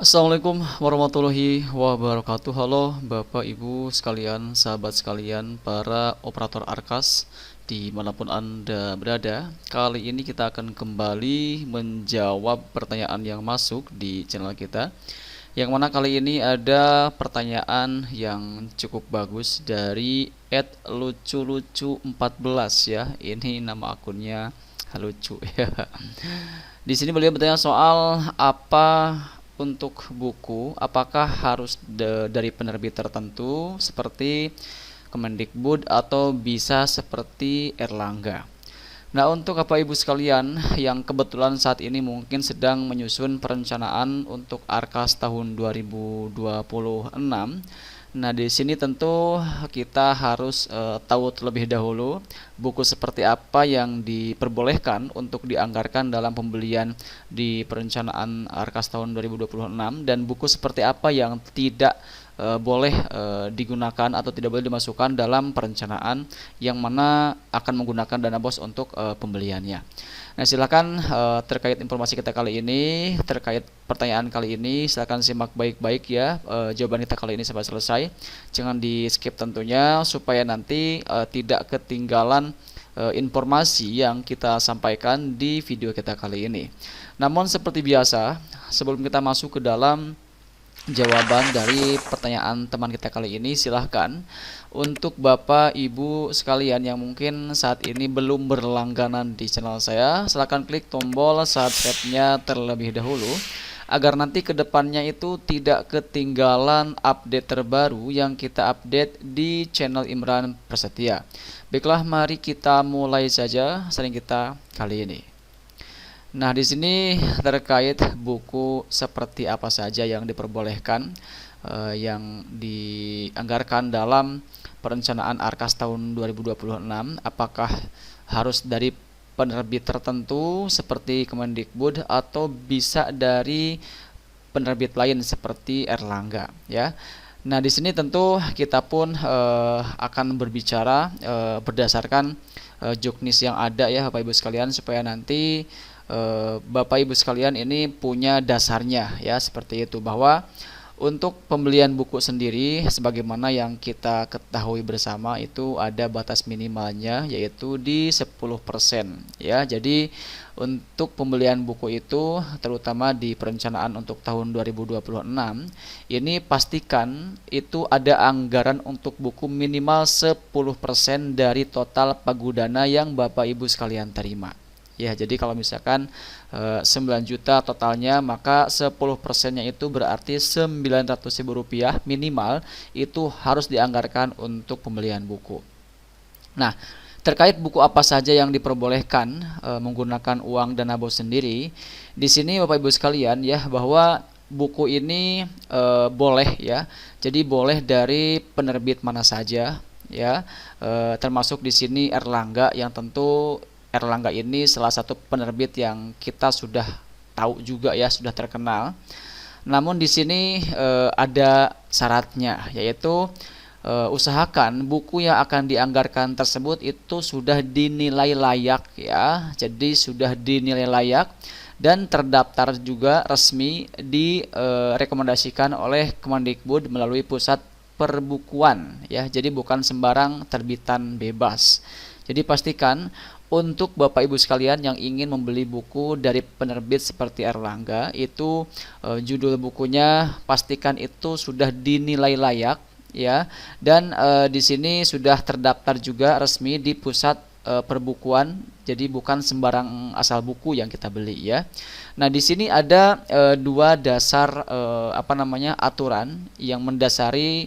Assalamualaikum warahmatullahi wabarakatuh. Halo Bapak Ibu sekalian, sahabat sekalian, para operator Arkas dimanapun Anda berada. Kali ini kita akan kembali menjawab pertanyaan yang masuk di channel kita. Yang mana kali ini ada pertanyaan yang cukup bagus dari @lucu-lucu14 ya. Ini nama akunnya lucu ya. Di sini beliau bertanya soal apa untuk buku, apakah harus dari penerbit tertentu seperti Kemendikbud atau bisa seperti Erlangga. Nah, untuk Bapak Ibu sekalian yang kebetulan saat ini mungkin sedang menyusun perencanaan untuk Arkas tahun 2026. Nah, di sini tentu kita harus tahu terlebih dahulu buku seperti apa yang diperbolehkan untuk dianggarkan dalam pembelian di perencanaan Arkas tahun 2026 dan buku seperti apa yang tidak boleh digunakan atau tidak boleh dimasukkan dalam perencanaan yang mana akan menggunakan dana BOS untuk pembeliannya. Nah, silakan terkait informasi kita kali ini, terkait pertanyaan kali ini, silakan simak baik-baik ya jawaban kita kali ini sampai selesai. Jangan di skip tentunya supaya nanti tidak ketinggalan informasi yang kita sampaikan di video kita kali ini. Namun seperti biasa, sebelum kita masuk ke dalam jawaban dari pertanyaan teman kita kali ini, silahkan untuk Bapak Ibu sekalian yang mungkin saat ini belum berlangganan di channel saya, silahkan klik tombol subscribe-nya terlebih dahulu agar nanti kedepannya itu tidak ketinggalan update terbaru yang kita update di channel Imran Prasetya. Baiklah, mari kita mulai saja sharing kita kali ini. Nah, di sini terkait buku seperti apa saja yang diperbolehkan yang dianggarkan dalam perencanaan Arkas tahun 2026, apakah harus dari penerbit tertentu seperti Kemendikbud atau bisa dari penerbit lain seperti Erlangga ya. Nah, di sini tentu kita pun akan berbicara berdasarkan juknis yang ada ya Bapak Ibu sekalian, supaya nanti Bapak Ibu sekalian ini punya dasarnya ya, seperti itu, bahwa untuk pembelian buku sendiri sebagaimana yang kita ketahui bersama itu ada batas minimalnya yaitu di 10% ya. Jadi untuk pembelian buku itu terutama di perencanaan untuk tahun 2026 ini pastikan itu ada anggaran untuk buku minimal 10% dari total pagudana yang Bapak Ibu sekalian terima. Ya, jadi kalau misalkan 9 juta totalnya, maka 10%-nya itu berarti Rp900.000 minimal itu harus dianggarkan untuk pembelian buku. Nah, terkait buku apa saja yang diperbolehkan menggunakan uang dana BOS sendiri, di sini Bapak Ibu sekalian ya, bahwa buku ini boleh ya. Jadi boleh dari penerbit mana saja ya, termasuk di sini Erlangga, yang tentu Erlangga ini salah satu penerbit yang kita sudah tahu juga ya, sudah terkenal. Namun di sini ada syaratnya, yaitu usahakan buku yang akan dianggarkan tersebut itu sudah dinilai layak ya. Jadi sudah dinilai layak dan terdaftar juga resmi direkomendasikan oleh Kemendikbud melalui pusat perbukuan ya. Jadi bukan sembarang terbitan bebas. Jadi pastikan untuk Bapak Ibu sekalian yang ingin membeli buku dari penerbit seperti Erlangga itu judul bukunya pastikan itu sudah dinilai layak ya, dan di sini sudah terdaftar juga resmi di pusat perbukuan. Jadi bukan sembarang asal buku yang kita beli ya. Nah, di sini ada dua dasar aturan yang mendasari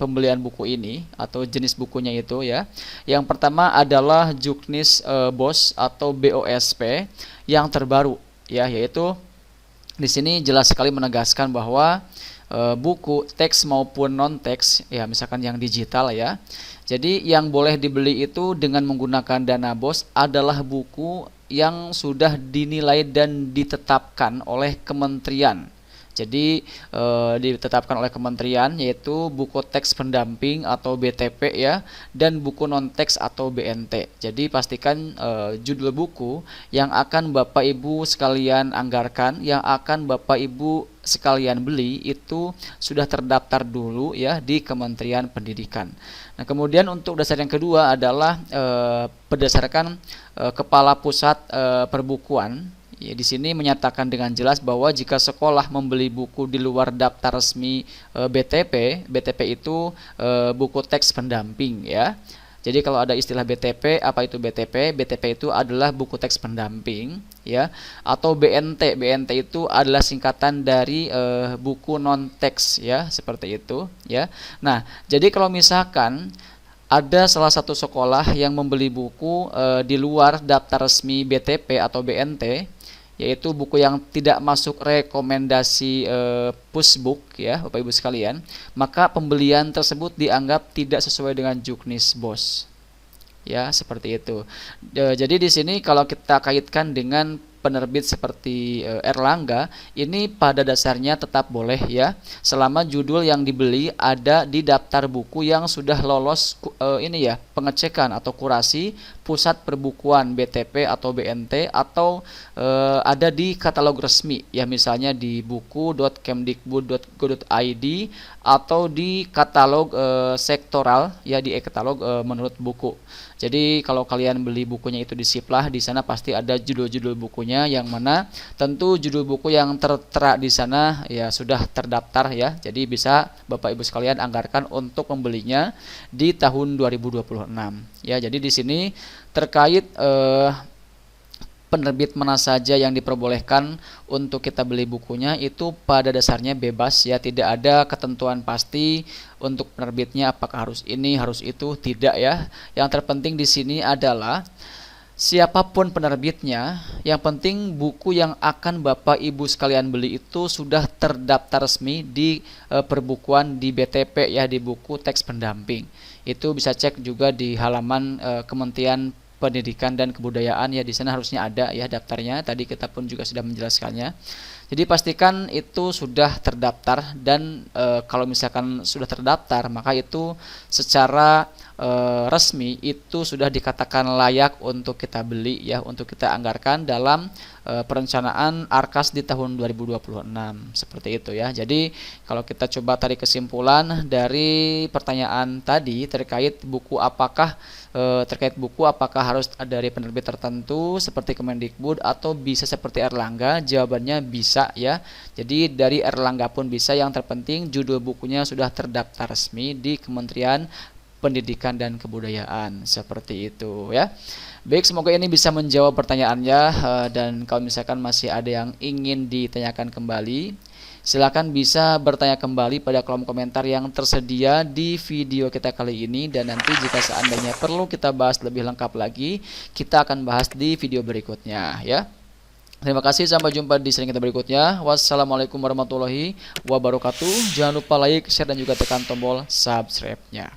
pembelian buku ini atau jenis bukunya itu ya. Yang pertama adalah juknis BOS atau BOSP yang terbaru ya, yaitu di sini jelas sekali menegaskan bahwa buku teks maupun non teks ya, misalkan yang digital ya. Jadi yang boleh dibeli itu dengan menggunakan dana BOS adalah buku yang sudah dinilai dan ditetapkan oleh kementerian Jadi ditetapkan oleh kementerian, yaitu buku teks pendamping atau BTP ya, dan buku non teks atau BNT. Jadi pastikan judul buku yang akan Bapak Ibu sekalian anggarkan, yang akan Bapak Ibu sekalian beli itu sudah terdaftar dulu ya di Kementerian Pendidikan. Nah, kemudian untuk dasar yang kedua adalah berdasarkan Kepala Pusat Perbukuan. Ya, di sini menyatakan dengan jelas bahwa jika sekolah membeli buku di luar daftar resmi BTP, BTP itu buku teks pendamping ya. Jadi kalau ada istilah BTP, apa itu BTP? BTP itu adalah buku teks pendamping ya, atau BNT. BNT itu adalah singkatan dari buku non teks ya, seperti itu ya. Nah, jadi kalau misalkan ada salah satu sekolah yang membeli buku di luar daftar resmi BTP atau BNT, yaitu buku yang tidak masuk rekomendasi Pusbuk ya Bapak Ibu sekalian, maka pembelian tersebut dianggap tidak sesuai dengan Juknis BOS. Ya, seperti itu. Jadi di sini kalau kita kaitkan dengan penerbit seperti Erlangga, ini pada dasarnya tetap boleh ya, selama judul yang dibeli ada di daftar buku yang sudah lolos ini ya, pengecekan atau kurasi Pusat Perbukuan BTP atau BNT, atau ada di katalog resmi ya, misalnya di buku.kemdikbud.go.id atau di katalog sektoral ya, di e-katalog menurut buku. Jadi kalau kalian beli bukunya itu di Siplah, di sana pasti ada judul-judul bukunya, yang mana tentu judul buku yang tertera di sana ya sudah terdaftar ya. Jadi bisa Bapak Ibu sekalian anggarkan untuk membelinya di tahun 2026. Ya, jadi di sini terkait penerbit mana saja yang diperbolehkan untuk kita beli bukunya, itu pada dasarnya bebas ya, tidak ada ketentuan pasti untuk penerbitnya apakah harus ini harus itu, tidak ya. Yang terpenting di sini adalah siapapun penerbitnya, yang penting buku yang akan Bapak Ibu sekalian beli itu sudah terdaftar resmi di perbukuan di BTP ya, di buku teks pendamping. Itu bisa cek juga di halaman Kementerian Pendidikan dan Kebudayaan ya, di sana harusnya ada ya daftarnya. Tadi kita pun juga sudah menjelaskannya. Jadi pastikan itu sudah terdaftar, dan kalau misalkan sudah terdaftar, maka itu secara resmi itu sudah dikatakan layak untuk kita beli ya, untuk kita anggarkan dalam perencanaan ARKAS di tahun 2026, seperti itu ya. Jadi kalau kita coba tarik kesimpulan dari pertanyaan tadi terkait buku apakah harus dari penerbit tertentu seperti Kemendikbud atau bisa seperti Erlangga, jawabannya bisa ya. Jadi dari Erlangga pun bisa, yang terpenting judul bukunya sudah terdaftar resmi di Kementerian Pendidikan dan Kebudayaan, seperti itu ya. Baik, semoga ini bisa menjawab pertanyaannya, dan kalau misalkan masih ada yang ingin ditanyakan kembali, silakan bisa bertanya kembali pada kolom komentar yang tersedia di video kita kali ini, dan nanti jika seandainya perlu kita bahas lebih lengkap lagi, kita akan bahas di video berikutnya ya. Terima kasih, sampai jumpa di sesi kita berikutnya. Wassalamualaikum warahmatullahi wabarakatuh. Jangan lupa like, share, dan juga tekan tombol subscribe-nya.